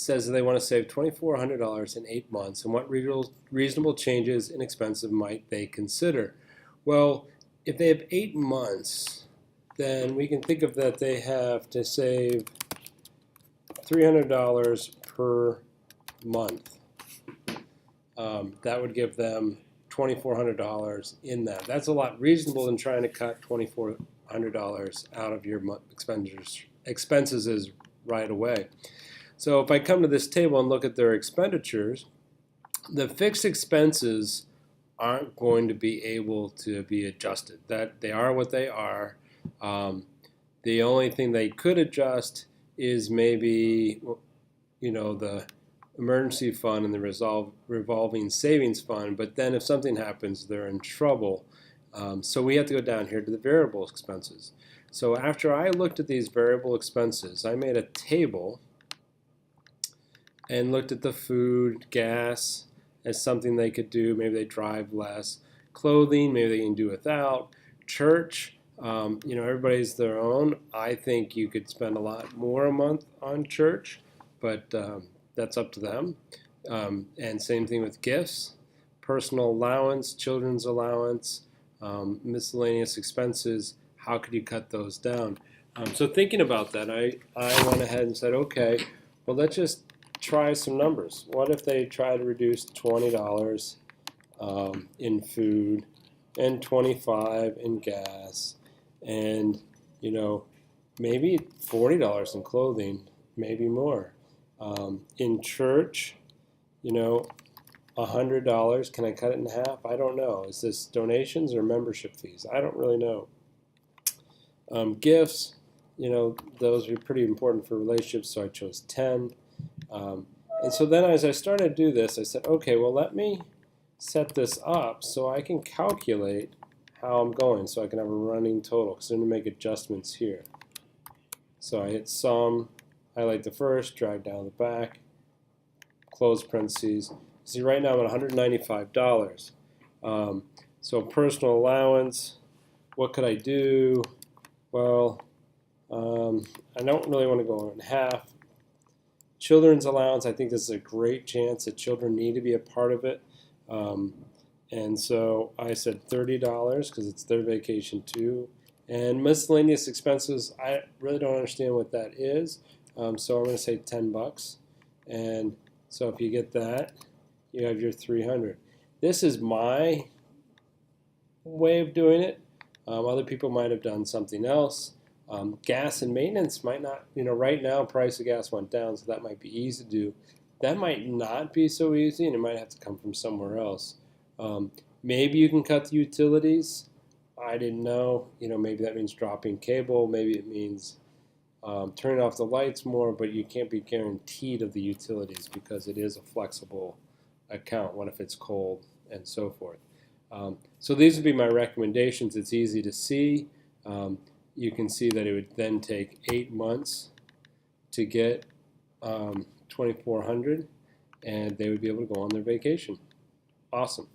says that they want to save $2,400 in 8 months, and what reasonable changes in expenses might they consider? Well, if they have 8 months, then we can think of that they have to save $300 per month. That would give them $2,400 in that. That's a lot reasonable than trying to cut $2,400 out of your expenses right away. So if I come to this table and look at their expenditures, the fixed expenses aren't going to be able to be adjusted. That they are what they are. The only thing they could adjust is maybe, the emergency fund and the revolving savings fund. But then if something happens, they're in trouble. So we have to go down here to the variable expenses. So after I looked at these variable expenses, I made a table and looked at the food, gas as something they could do. Maybe they drive less. Clothing, maybe they can do without. Church, everybody's their own. I think you could spend a lot more a month on church, but that's up to them. And same thing with gifts, personal allowance, children's allowance, miscellaneous expenses. How could you cut those down? So thinking about that, I went ahead and said, okay, well, let's just try some numbers. What if they try to reduce $20 in food and $25 in gas and, maybe $40 in clothing, maybe more. In church, $100. Can I cut it in half? I don't know. Is this donations or membership fees? I don't really know. Gifts, those are pretty important for relationships, so I chose 10. And so then as I started to do this, I said, okay, well, let me set this up so I can calculate how I'm going, so I can have a running total, because I'm going to make adjustments here. So I hit sum, highlight the first, drag down the back, close parentheses. See, right now I'm at $195. So personal allowance, what could I do? Well, I don't really want to go in half. Children's allowance, I think this is a great chance that children need to be a part of it. And so I said $30 because it's their vacation too. And miscellaneous expenses, I really don't understand what that is. So I'm going to say $10. And so if you get that, you have your 300. This is my way of doing it. Other people might have done something else. Gas and maintenance might not, right now price of gas went down, so that might be easy to do. That might not be so easy, and it might have to come from somewhere else. Maybe you can cut the utilities. I didn't know. Maybe that means dropping cable. Maybe it means turning off the lights more, but you can't be guaranteed of the utilities because it is a flexible account. What if it's cold and so forth? So these would be my recommendations. It's easy to see. You can see that it would then take 8 months to get $2,400, and they would be able to go on their vacation. Awesome.